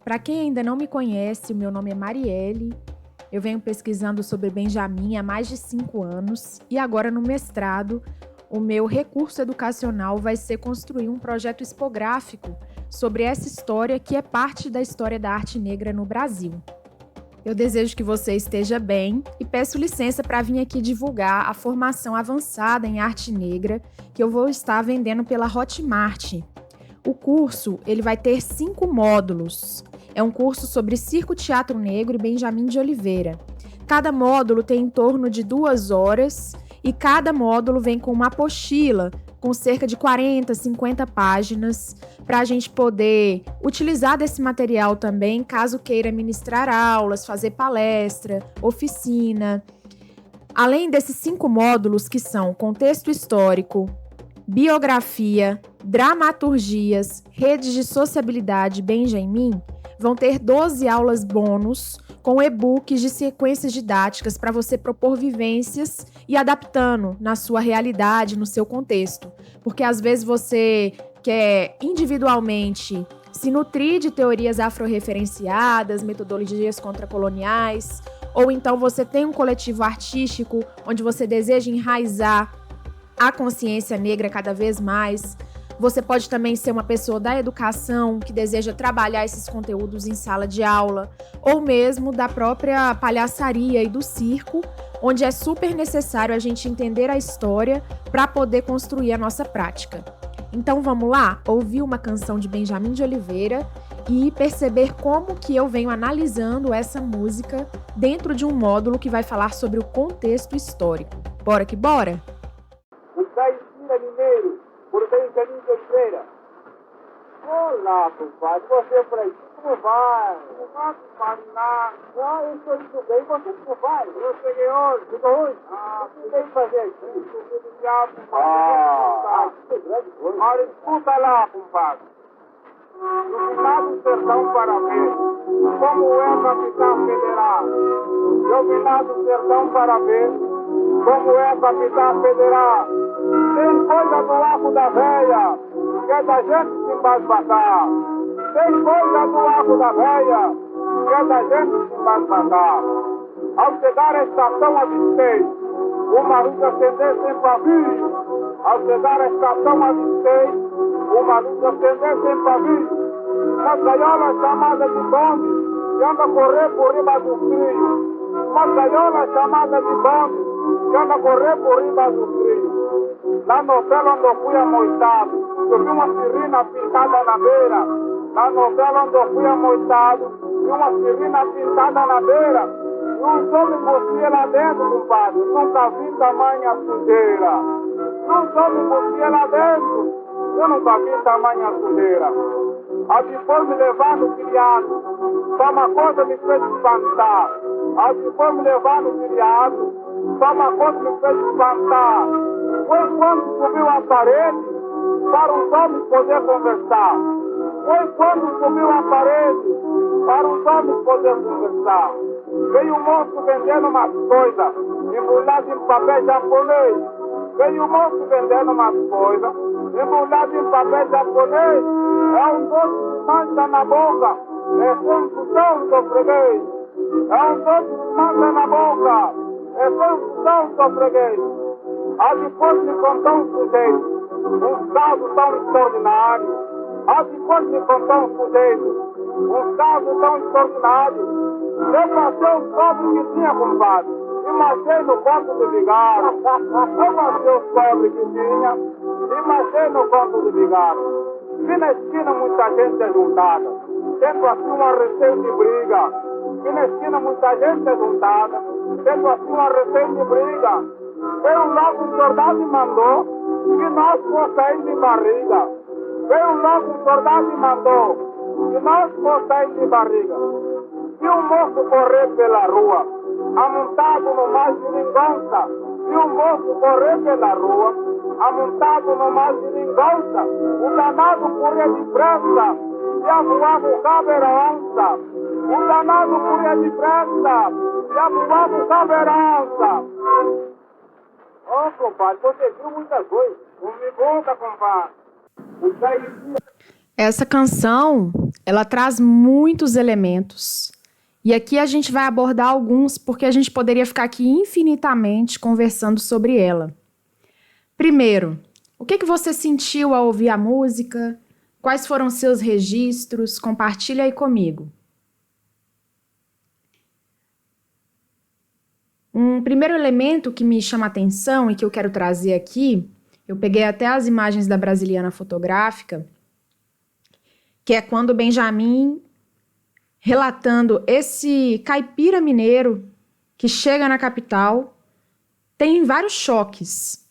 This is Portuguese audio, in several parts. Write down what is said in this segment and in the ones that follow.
Para quem ainda não me conhece, o meu nome é Marielle. Eu venho pesquisando sobre Benjamin há mais de 5 anos e agora no mestrado, o meu recurso educacional vai ser construir um projeto expográfico sobre essa história que é parte da história da arte negra no Brasil. Eu desejo que você esteja bem e peço licença para vir aqui divulgar a formação avançada em arte negra que eu vou estar vendendo pela Hotmart. O curso ele vai ter 5 módulos. É um curso sobre circo, teatro negro e Benjamin de Oliveira. Cada módulo tem em torno de 2 horas e cada módulo vem com uma apostila com cerca de 40, 50 páginas para a gente poder utilizar desse material também, caso queira ministrar aulas, fazer palestra, oficina. Além desses 5 módulos que são contexto histórico, biografia, dramaturgias, redes de sociabilidade Benjamin, vão ter 12 aulas bônus com e-books de sequências didáticas para você propor vivências e adaptando na sua realidade, no seu contexto. Porque às vezes você quer individualmente se nutrir de teorias afro-referenciadas, metodologias contracoloniais, ou então você tem um coletivo artístico onde você deseja enraizar a consciência negra cada vez mais. Você pode também ser uma pessoa da educação que deseja trabalhar esses conteúdos em sala de aula, ou mesmo da própria palhaçaria e do circo, onde é super necessário a gente entender a história para poder construir a nossa prática. Então vamos lá, ouvir uma canção de Benjamin de Oliveira e perceber como que eu venho analisando essa música dentro de um módulo que vai falar sobre o contexto histórico. Bora que bora? Mineiro, por Benjamin de Oliveira. Olá, compadre, você por aí, como vai? Como vai, compadre? Eu estou indo bem, você como vai? Eu cheguei hoje, chegou hoje? O que tem que fazer aqui? Olha, escuta lá, compadre. No final do sertão para ver como é a capital federal. Eu vim lá do sertão para ver como é a capital federal. Tem coisa do arco da véia, que é da gente se embasbacar. Tem coisa do arco da véia, que é da gente se embasbacar. Ao chegar à estação, avistei uma luz acender sem pavio. Ao chegar à estação, avistei uma luz acender sem pavio. Uma gaiola chamada de bonde, que anda a correr por riba do frio. Uma gaiola chamada de bonde, que anda a correr por riba do frio. Na novela onde eu fui amoitado, eu vi uma sirena pintada na beira. Na novela onde eu fui amoitado, vi uma sirena pintada na beira. E um homem mosquia lá dentro, compadre, nunca vi tamanha sujeira. E um homem mosquia lá dentro, eu nunca vi tamanha sujeira. Aí foi me levar no criado, só uma coisa me fez espantar. Aí foi me levar no criado, só uma coisa me fez espantar. Foi quando subiu a parede, para os homens poder conversar. Foi quando subiu a parede, para os homens poder conversar. Veio um moço vendendo umas coisas, embrulhado em papel japonês. Veio um moço vendendo umas coisas, embrulhado em papel japonês. É um doce que mancha na boca, é confusão do freguês. É um doce que mancha na boca, é confusão do freguês. Aí depois me contou um sujeito, um caso tão extraordinário. Aí depois me contou um sujeito, um caso tão extraordinário. Eu passei os cobres que tinha, compadre, e marchei no ponto do vigário. Eu passei os cobres que tinha e marchei no ponto do vigário. Vi na esquina muita gente ajuntada, tendo assim uma receita de briga. Vi na esquina muita gente ajuntada, tendo assim uma receita de briga. Veio logo um soldado e mandou que nós fossemos de barriga. Veio logo um soldado e mandou que nós fossemos de barriga. Vi um moço correr pela rua, amontado numa geringonça. Vi um moço correr pela rua, amontado numa geringonça. O danado corria depressa, e a voava o cabo era onça. O danado corria depressa, e a voava o cabo era onça. Ô, compadre, você viu muita coisa. Não me conta, compadre. Essa canção, ela traz muitos elementos. E aqui a gente vai abordar alguns porque a gente poderia ficar aqui infinitamente conversando sobre ela. Primeiro, o que você sentiu ao ouvir a música? Quais foram seus registros? Compartilha aí comigo. Um primeiro elemento que me chama a atenção e que eu quero trazer aqui, eu peguei até as imagens da Brasiliana Fotográfica, que é quando o Benjamin, relatando esse caipira mineiro que chega na capital, tem vários choques.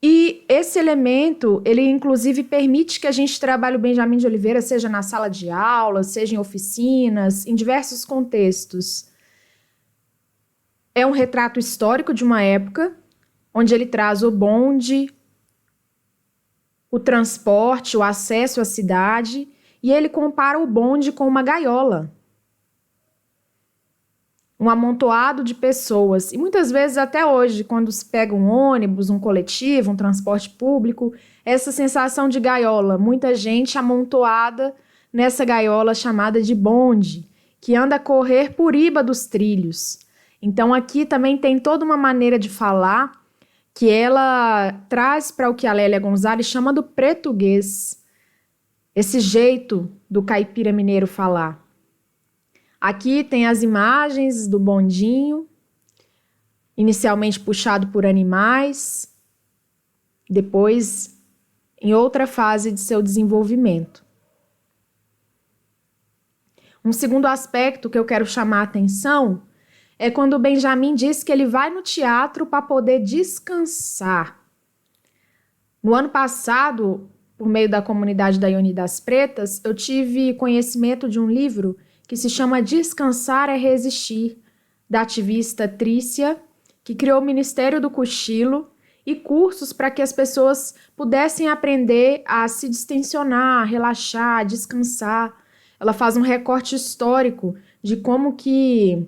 E esse elemento, ele inclusive permite que a gente trabalhe o Benjamin de Oliveira, seja na sala de aula, seja em oficinas, em diversos contextos. É um retrato histórico de uma época, onde ele traz o bonde, o transporte, o acesso à cidade, e ele compara o bonde com uma gaiola. Um amontoado de pessoas. E muitas vezes, até hoje, quando se pega um ônibus, um coletivo, um transporte público, essa sensação de gaiola, muita gente amontoada nessa gaiola chamada de bonde, que anda a correr por riba dos trilhos. Então aqui também tem toda uma maneira de falar que ela traz para o que a Lélia Gonzalez chama do pretuguês, esse jeito do caipira mineiro falar. Aqui tem as imagens do bondinho, inicialmente puxado por animais, depois em outra fase de seu desenvolvimento. Um segundo aspecto que eu quero chamar a atenção é quando o Benjamin diz que ele vai no teatro para poder descansar. No ano passado, por meio da comunidade da Ioni das Pretas, eu tive conhecimento de um livro que se chama Descansar é Resistir, da ativista Trícia, que criou o Ministério do Cochilo e cursos para que as pessoas pudessem aprender a se distensionar, relaxar, descansar. Ela faz um recorte histórico de como que,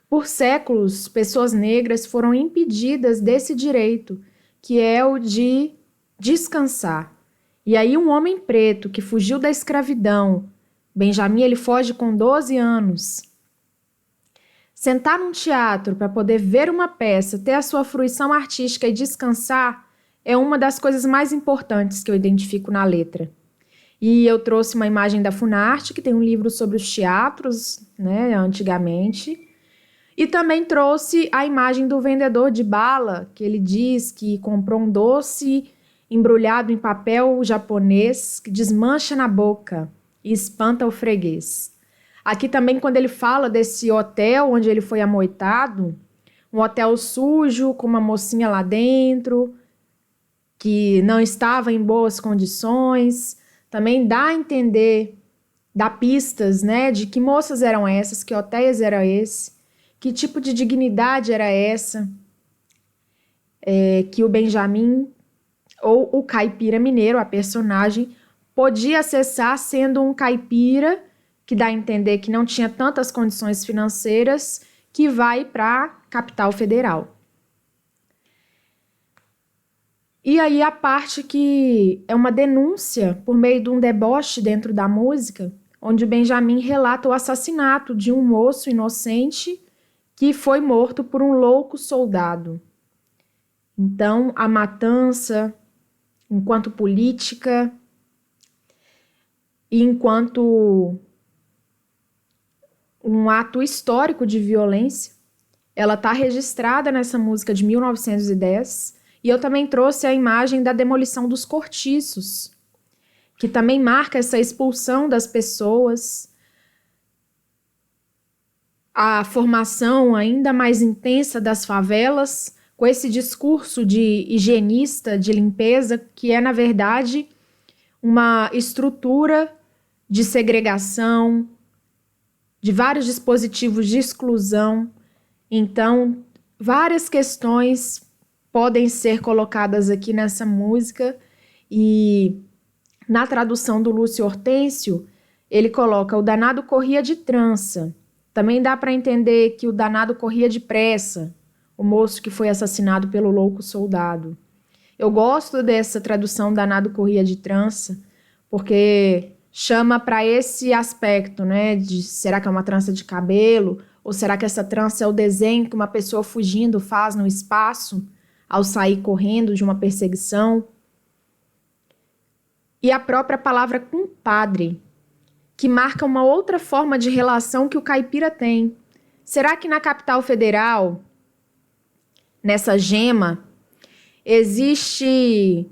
por séculos, pessoas negras foram impedidas desse direito, que é o de descansar. E aí um homem preto que fugiu da escravidão, Benjamin, ele foge com 12 anos. Sentar num teatro para poder ver uma peça, ter a sua fruição artística e descansar é uma das coisas mais importantes que eu identifico na letra. E eu trouxe uma imagem da Funarte, que tem um livro sobre os teatros, né, antigamente. E também trouxe a imagem do vendedor de bala, que ele diz que comprou um doce embrulhado em papel japonês que desmancha na boca e espanta o freguês. Aqui também, quando ele fala desse hotel onde ele foi amoitado, um hotel sujo, com uma mocinha lá dentro, que não estava em boas condições, também dá a entender, dá pistas, né, de que moças eram essas, que hotéis era esse, que tipo de dignidade era essa, que o Benjamin, ou o caipira mineiro, a personagem, podia acessar sendo um caipira, que dá a entender que não tinha tantas condições financeiras, que vai para a capital federal. E aí a parte que é uma denúncia por meio de um deboche dentro da música, onde o Benjamin relata o assassinato de um moço inocente que foi morto por um louco soldado. Então, a matança, enquanto política e enquanto um ato histórico de violência, ela está registrada nessa música de 1910, e eu também trouxe a imagem da demolição dos cortiços, que também marca essa expulsão das pessoas, a formação ainda mais intensa das favelas, com esse discurso de higienista, de limpeza, que é, na verdade, uma estrutura de segregação, de vários dispositivos de exclusão. Então, várias questões podem ser colocadas aqui nessa música, e na tradução do Lúcio Hortêncio, ele coloca: o danado corria de trança. Também dá para entender que o danado corria depressa, o moço que foi assassinado pelo louco soldado. Eu gosto dessa tradução Danado Corria de Trança, porque chama para esse aspecto, né? De será que é uma trança de cabelo? Ou será que essa trança é o desenho que uma pessoa fugindo faz no espaço ao sair correndo de uma perseguição? E a própria palavra compadre, que marca uma outra forma de relação que o caipira tem. Será que na capital federal, nessa gema, existe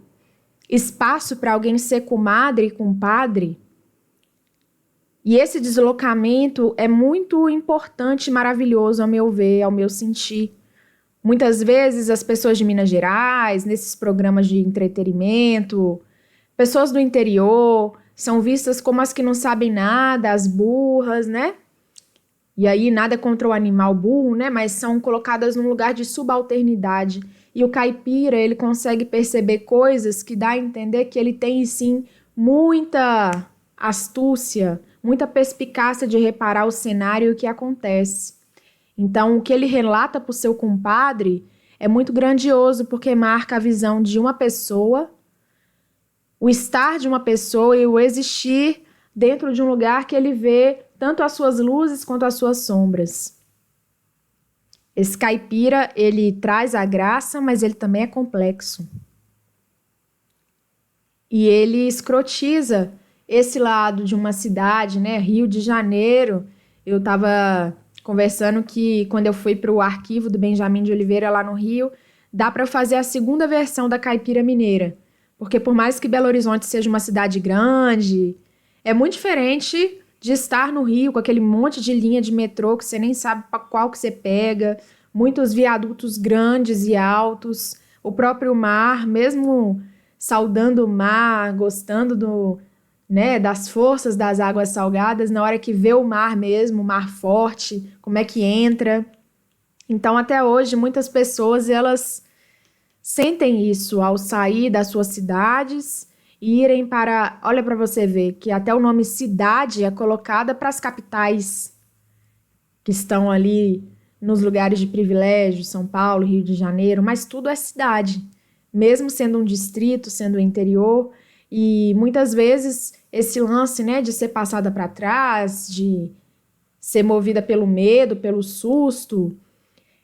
espaço para alguém ser comadre e compadre? E esse deslocamento é muito importante e maravilhoso, ao meu ver, ao meu sentir. Muitas vezes as pessoas de Minas Gerais, nesses programas de entretenimento, pessoas do interior, são vistas como as que não sabem nada, as burras, né? E aí nada contra o animal burro, né? Mas são colocadas num lugar de subalternidade. E o caipira, ele consegue perceber coisas que dá a entender que ele tem, sim, muita astúcia, muita perspicácia de reparar o cenário e o que acontece. Então, o que ele relata para o seu compadre é muito grandioso, porque marca a visão de uma pessoa, o estar de uma pessoa e o existir dentro de um lugar que ele vê tanto as suas luzes quanto as suas sombras. Esse caipira, ele traz a graça, mas ele também é complexo. E ele escrotiza esse lado de uma cidade, né? Rio de Janeiro. Eu estava conversando que quando eu fui para o arquivo do Benjamin de Oliveira lá no Rio, dá para fazer a segunda versão da caipira mineira. Porque por mais que Belo Horizonte seja uma cidade grande, é muito diferente de estar no Rio com aquele monte de linha de metrô que você nem sabe para qual que você pega, muitos viadutos grandes e altos, o próprio mar, mesmo saudando o mar, gostando das forças das águas salgadas, na hora que vê o mar mesmo, o mar forte, como é que entra. Então, até hoje, muitas pessoas, elas sentem isso ao sair das suas cidades e irem para... Olha para você ver que até o nome cidade é colocada para as capitais que estão ali nos lugares de privilégio, São Paulo, Rio de Janeiro, mas tudo é cidade, mesmo sendo um distrito, sendo um interior. E muitas vezes esse lance, né, de ser passada para trás, de ser movida pelo medo, pelo susto,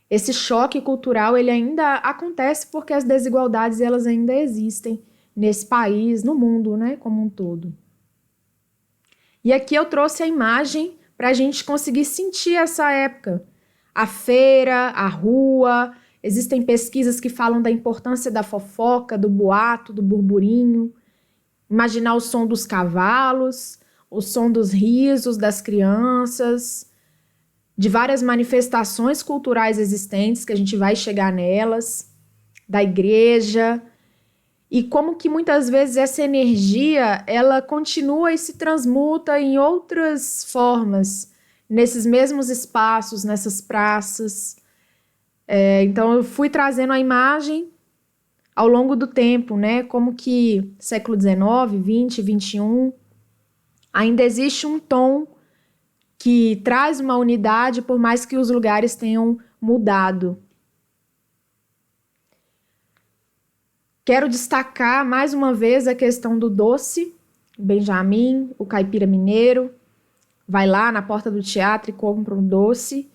esse choque cultural, ele ainda acontece porque as desigualdades, elas ainda existem nesse país, no mundo, né, como um todo. E aqui eu trouxe a imagem para a gente conseguir sentir essa época. A feira, a rua, existem pesquisas que falam da importância da fofoca, do boato, do burburinho. Imaginar o som dos cavalos, o som dos risos das crianças, de várias manifestações culturais existentes, que a gente vai chegar nelas, da igreja, e como que muitas vezes essa energia, ela continua e se transmuta em outras formas, nesses mesmos espaços, nessas praças. Então eu fui trazendo a imagem ao longo do tempo, né? Como que século XIX, XX, XXI, ainda existe um tom que traz uma unidade, por mais que os lugares tenham mudado. Quero destacar mais uma vez a questão do doce, o Benjamin, o caipira mineiro, vai lá na porta do teatro e compra um doce.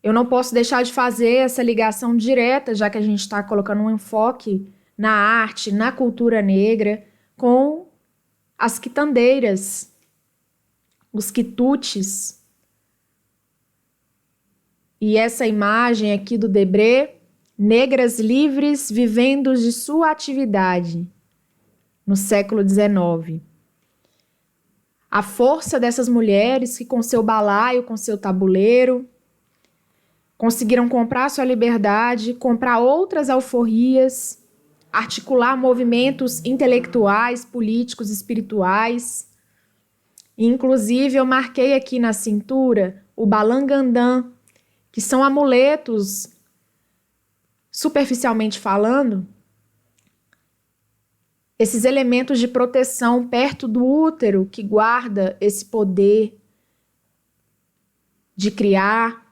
Eu não posso deixar de fazer essa ligação direta, já que a gente está colocando um enfoque na arte, na cultura negra, com as quitandeiras, os quitutes. E essa imagem aqui do Debré, negras livres vivendo de sua atividade, no século XIX. A força dessas mulheres que com seu balaio, com seu tabuleiro, conseguiram comprar sua liberdade, comprar outras alforrias, articular movimentos intelectuais, políticos, espirituais. Inclusive, eu marquei aqui na cintura o balangandã, que são amuletos, superficialmente falando, esses elementos de proteção perto do útero que guarda esse poder de criar,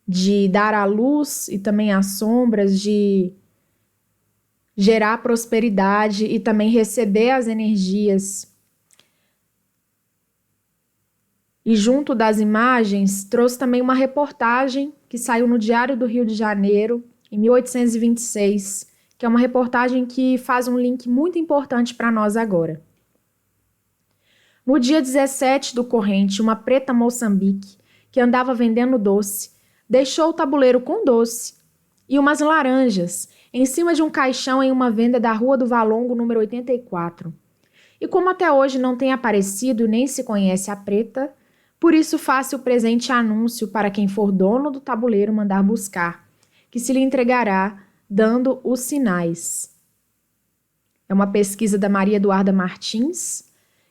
de dar à luz e também às sombras, de gerar prosperidade e também receber as energias. E junto das imagens, trouxe também uma reportagem que saiu no Diário do Rio de Janeiro, em 1826, que é uma reportagem que faz um link muito importante para nós agora. No dia 17 do corrente, uma preta Moçambique, que andava vendendo doce, deixou o tabuleiro com doce e umas laranjas em cima de um caixão em uma venda da Rua do Valongo, número 84. E como até hoje não tem aparecido nem se conhece a preta, por isso faço o presente anúncio para quem for dono do tabuleiro mandar buscar, que se lhe entregará dando os sinais. É uma pesquisa da Maria Eduarda Martins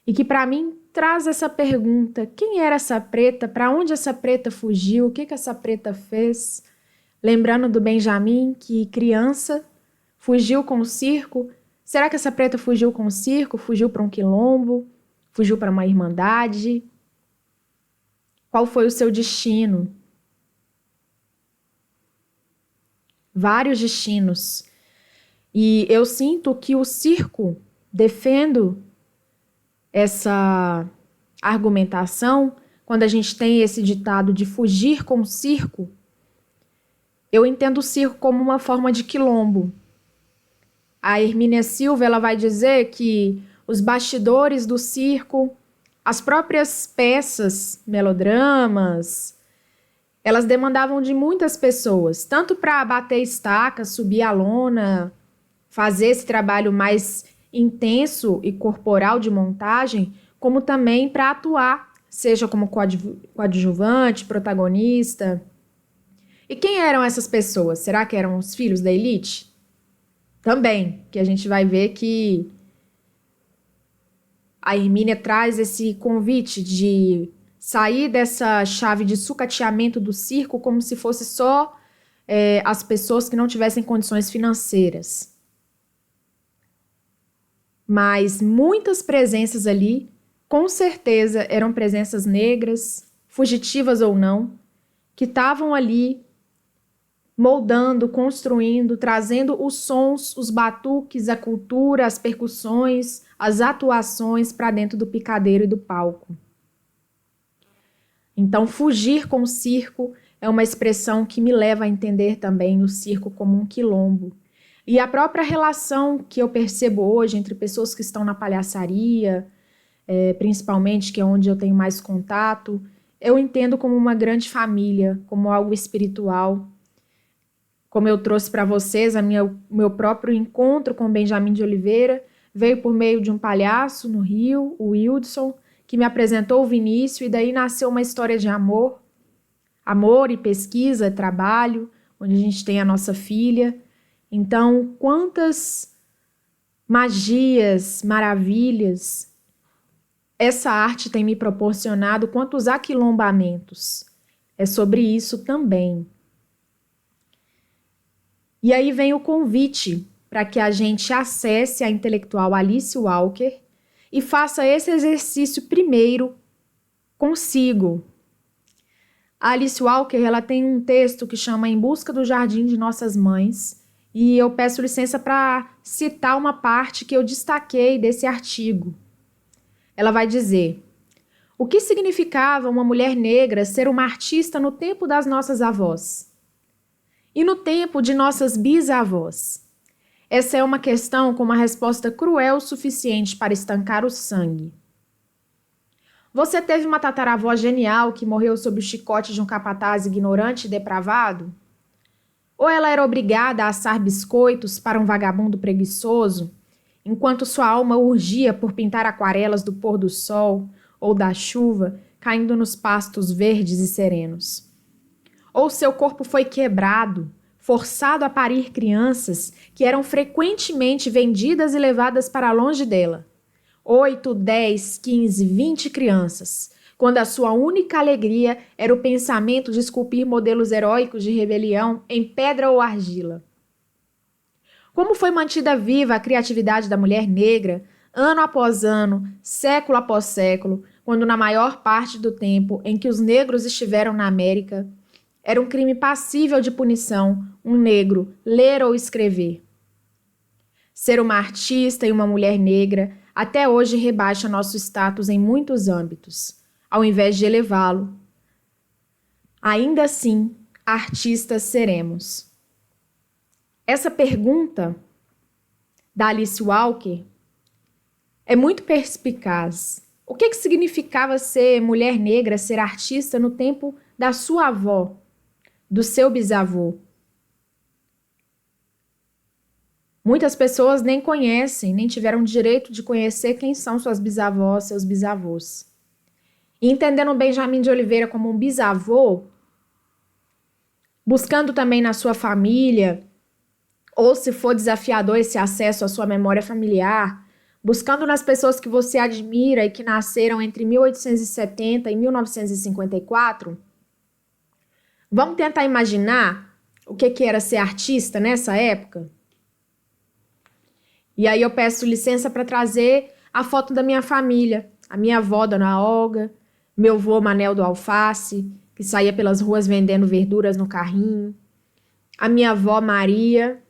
e que para mim traz essa pergunta: quem era essa preta? Para onde essa preta fugiu? O que essa preta fez? Lembrando do Benjamin, que criança fugiu com o circo. Será que essa preta fugiu com o circo? Fugiu para um quilombo? Fugiu para uma irmandade? Qual foi o seu destino? Vários destinos. E eu sinto que o circo, defendo essa argumentação, quando a gente tem esse ditado de fugir com o circo, eu entendo o circo como uma forma de quilombo. A Hermínia Silva, ela vai dizer que os bastidores do circo, as próprias peças, melodramas, elas demandavam de muitas pessoas, tanto para bater estaca, subir a lona, fazer esse trabalho mais intenso e corporal de montagem, como também para atuar, seja como coadjuvante, protagonista. E quem eram essas pessoas? Será que eram os filhos da elite? Também, que a gente vai ver que a Hermínia traz esse convite de sair dessa chave de sucateamento do circo como se fosse só as pessoas que não tivessem condições financeiras. Mas muitas presenças ali, com certeza, eram presenças negras, fugitivas ou não, que estavam ali moldando, construindo, trazendo os sons, os batuques, a cultura, as percussões, as atuações para dentro do picadeiro e do palco. Então, fugir com o circo é uma expressão que me leva a entender também o circo como um quilombo. E a própria relação que eu percebo hoje entre pessoas que estão na palhaçaria, principalmente, que é onde eu tenho mais contato, eu entendo como uma grande família, como algo espiritual. Como eu trouxe para vocês, meu próprio encontro com Benjamin de Oliveira veio por meio de um palhaço no Rio, o Wildson, que me apresentou o Vinícius, e daí nasceu uma história de amor e pesquisa, trabalho, onde a gente tem a nossa filha. Então, quantas magias, maravilhas essa arte tem me proporcionado, quantos aquilombamentos. É sobre isso também. E aí vem o convite para que a gente acesse a intelectual Alice Walker e faça esse exercício primeiro consigo. A Alice Walker, ela tem um texto que chama Em Busca do Jardim de Nossas Mães, e eu peço licença para citar uma parte que eu destaquei desse artigo. Ela vai dizer: o que significava uma mulher negra ser uma artista no tempo das nossas avós? E no tempo de nossas bisavós? Essa é uma questão com uma resposta cruel o suficiente para estancar o sangue. Você teve uma tataravó genial que morreu sob o chicote de um capataz ignorante e depravado? Ou ela era obrigada a assar biscoitos para um vagabundo preguiçoso, enquanto sua alma urgia por pintar aquarelas do pôr do sol ou da chuva caindo nos pastos verdes e serenos? Ou seu corpo foi quebrado, forçado a parir crianças que eram frequentemente vendidas e levadas para longe dela? 8, 10, 15, 20 crianças, quando a sua única alegria era o pensamento de esculpir modelos heróicos de rebelião em pedra ou argila. Como foi mantida viva a criatividade da mulher negra, ano após ano, século após século, quando na maior parte do tempo em que os negros estiveram na América, era um crime passível de punição um negro ler ou escrever. Ser uma artista e uma mulher negra até hoje rebaixa nosso status em muitos âmbitos, ao invés de elevá-lo. Ainda assim, artistas seremos. Essa pergunta da Alice Walker é muito perspicaz. O que significava ser mulher negra, ser artista no tempo da sua avó, do seu bisavô? Muitas pessoas nem conhecem, nem tiveram direito de conhecer quem são suas bisavós, seus bisavôs. E entendendo Benjamin de Oliveira como um bisavô, buscando também na sua família, ou se for desafiador esse acesso à sua memória familiar, buscando nas pessoas que você admira e que nasceram entre 1870 e 1954, vamos tentar imaginar o que era ser artista nessa época? E aí eu peço licença para trazer a foto da minha família, a minha avó, Dona Olga, meu avô Manel do Alface, que saía pelas ruas vendendo verduras no carrinho, a minha avó Maria,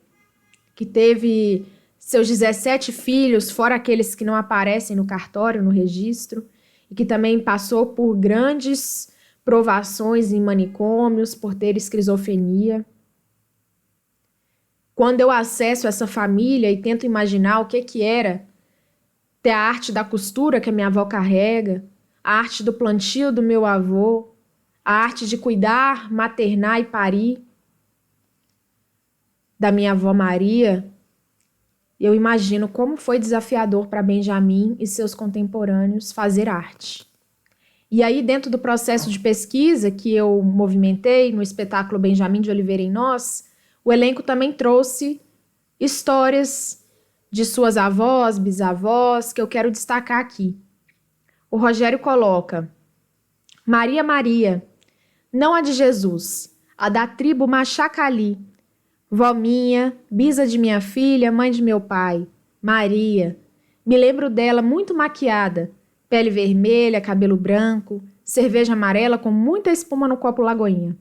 que teve seus 17 filhos, fora aqueles que não aparecem no cartório, no registro, e que também passou por grandes provações em manicômios por ter esquizofrenia. Quando eu acesso essa família e tento imaginar o que era ter a arte da costura que a minha avó carrega, a arte do plantio do meu avô, a arte de cuidar, maternar e parir da minha avó Maria, eu imagino como foi desafiador para Benjamin e seus contemporâneos fazer arte. E aí, dentro do processo de pesquisa que eu movimentei no espetáculo Benjamin de Oliveira em Nós, o elenco também trouxe histórias de suas avós, bisavós, que eu quero destacar aqui. O Rogério coloca: Maria Maria, não a de Jesus, a da tribo Machacali, vó minha, bisa de minha filha, mãe de meu pai, Maria. Me lembro dela muito maquiada, pele vermelha, cabelo branco, cerveja amarela com muita espuma no copo Lagoinha.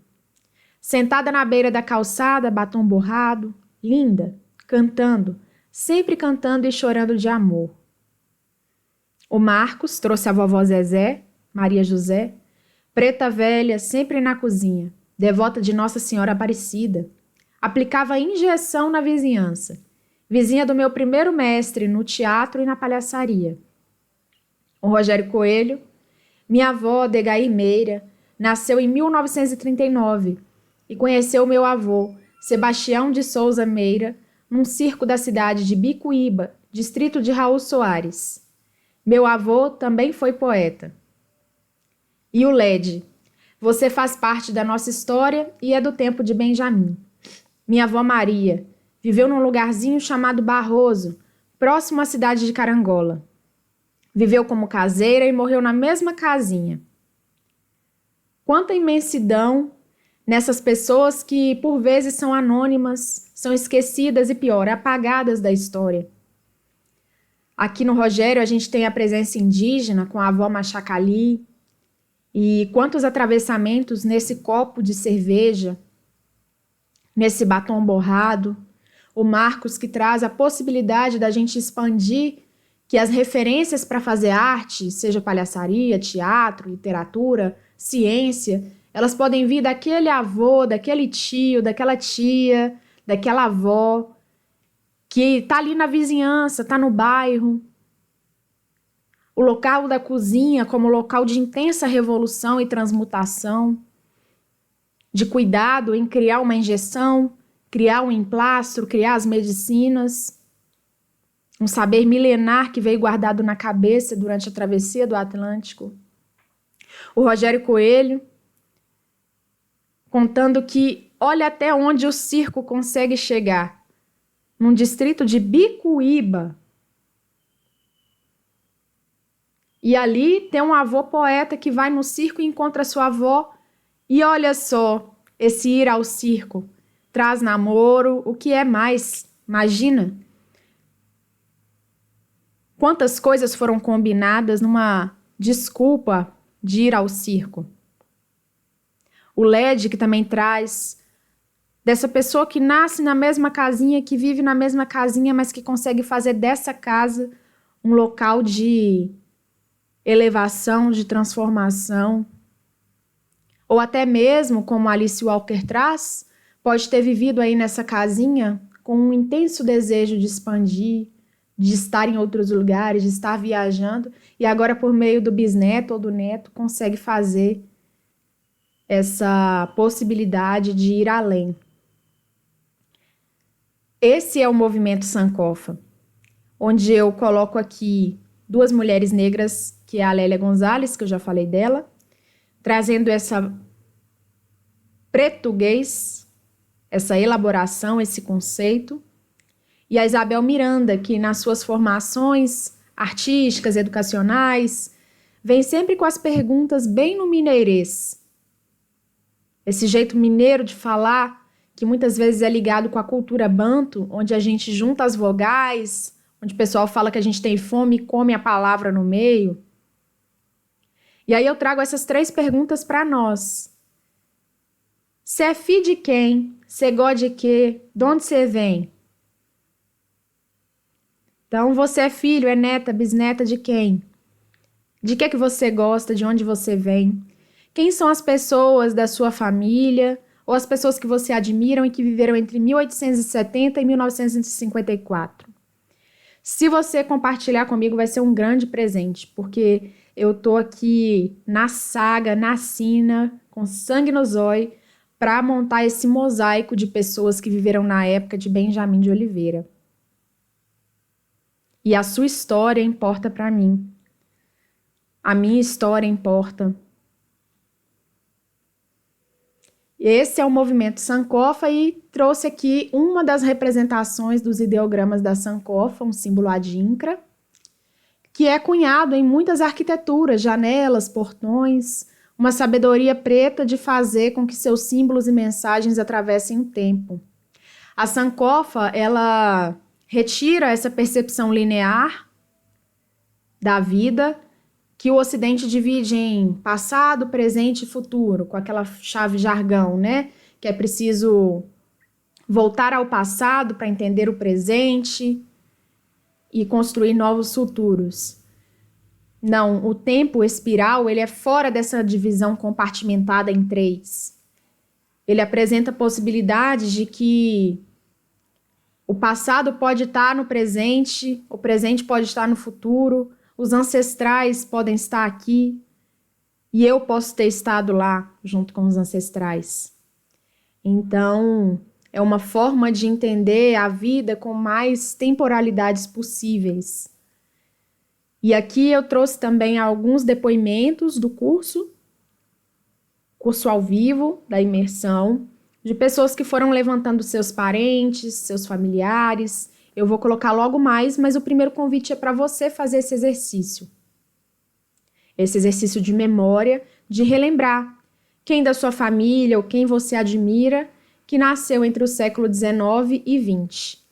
Sentada na beira da calçada, batom borrado, linda, cantando, sempre cantando e chorando de amor. O Marcos trouxe a vovó Zezé, Maria José, preta velha, sempre na cozinha, devota de Nossa Senhora Aparecida. Aplicava injeção na vizinhança, vizinha do meu primeiro mestre no teatro e na palhaçaria. O Rogério Coelho, minha avó, Degair Meira, nasceu em 1939 e conheceu meu avô, Sebastião de Souza Meira, num circo da cidade de Bicuíba, distrito de Raul Soares. Meu avô também foi poeta. E o LED, você faz parte da nossa história e é do tempo de Benjamin. Minha avó Maria viveu num lugarzinho chamado Barroso, próximo à cidade de Carangola. Viveu como caseira e morreu na mesma casinha. Quanta imensidão nessas pessoas que, por vezes, são anônimas, são esquecidas e, pior, apagadas da história. Aqui no Rogério, a gente tem a presença indígena com a avó Machacali. E quantos atravessamentos nesse copo de cerveja, nesse batom borrado. O Marcos, que traz a possibilidade da gente expandir que as referências para fazer arte, seja palhaçaria, teatro, literatura, ciência, elas podem vir daquele avô, daquele tio, daquela tia, daquela avó, que está ali na vizinhança, está no bairro. O local da cozinha como local de intensa revolução e transmutação, de cuidado em criar uma injeção, criar um emplastro, criar as medicinas. Um saber milenar que veio guardado na cabeça durante a travessia do Atlântico. O Rogério Coelho, contando que olha até onde o circo consegue chegar, num distrito de Bicuíba. E ali tem um avô poeta que vai no circo e encontra sua avó. E olha só, esse ir ao circo traz namoro, o que é mais? Imagina quantas coisas foram combinadas numa desculpa de ir ao circo. O LED, que também traz dessa pessoa que nasce na mesma casinha, que vive na mesma casinha, mas que consegue fazer dessa casa um local de elevação, de transformação. Ou até mesmo, como Alice Walker traz, pode ter vivido aí nessa casinha com um intenso desejo de expandir, de estar em outros lugares, de estar viajando, e agora por meio do bisneto ou do neto consegue fazer essa possibilidade de ir além. Esse é o movimento Sankofa, onde eu coloco aqui duas mulheres negras, que é a Lélia Gonzalez, que eu já falei dela, trazendo essa português, essa elaboração, esse conceito, e a Isabel Miranda, que nas suas formações artísticas, educacionais, vem sempre com as perguntas bem no mineirês. Esse jeito mineiro de falar, que muitas vezes é ligado com a cultura banto, onde a gente junta as vogais, onde o pessoal fala que a gente tem fome e come a palavra no meio. E aí eu trago essas 3 perguntas para nós. Você é filho de quem? Você gosta de quê? De onde você vem? Então, você é filho, é neta, bisneta de quem? De que você gosta? De onde você vem? Quem são as pessoas da sua família ou as pessoas que você admiram e que viveram entre 1870 e 1954? Se você compartilhar comigo, vai ser um grande presente, porque eu tô aqui na saga, na sina, com sangue no zóio, para montar esse mosaico de pessoas que viveram na época de Benjamin de Oliveira. E a sua história importa para mim. A minha história importa. Esse é o movimento Sankofa e trouxe aqui uma das representações dos ideogramas da Sankofa, um símbolo adinkra, que é cunhado em muitas arquiteturas, janelas, portões, uma sabedoria preta de fazer com que seus símbolos e mensagens atravessem o tempo. A Sankofa, ela retira essa percepção linear da vida que o Ocidente divide em passado, presente e futuro, com aquela chave jargão, né? Que é preciso voltar ao passado para entender o presente e construir novos futuros. Não, o tempo espiral, ele é fora dessa divisão compartimentada em 3. Ele apresenta possibilidades de que o passado pode estar no presente, o presente pode estar no futuro, os ancestrais podem estar aqui e eu posso ter estado lá junto com os ancestrais. Então, é uma forma de entender a vida com mais temporalidades possíveis. E aqui eu trouxe também alguns depoimentos do curso ao vivo, da imersão, de pessoas que foram levantando seus parentes, seus familiares. Eu vou colocar logo mais, mas o primeiro convite é para você fazer esse exercício. Esse exercício de memória, de relembrar quem da sua família ou quem você admira que nasceu entre o século XIX e XX.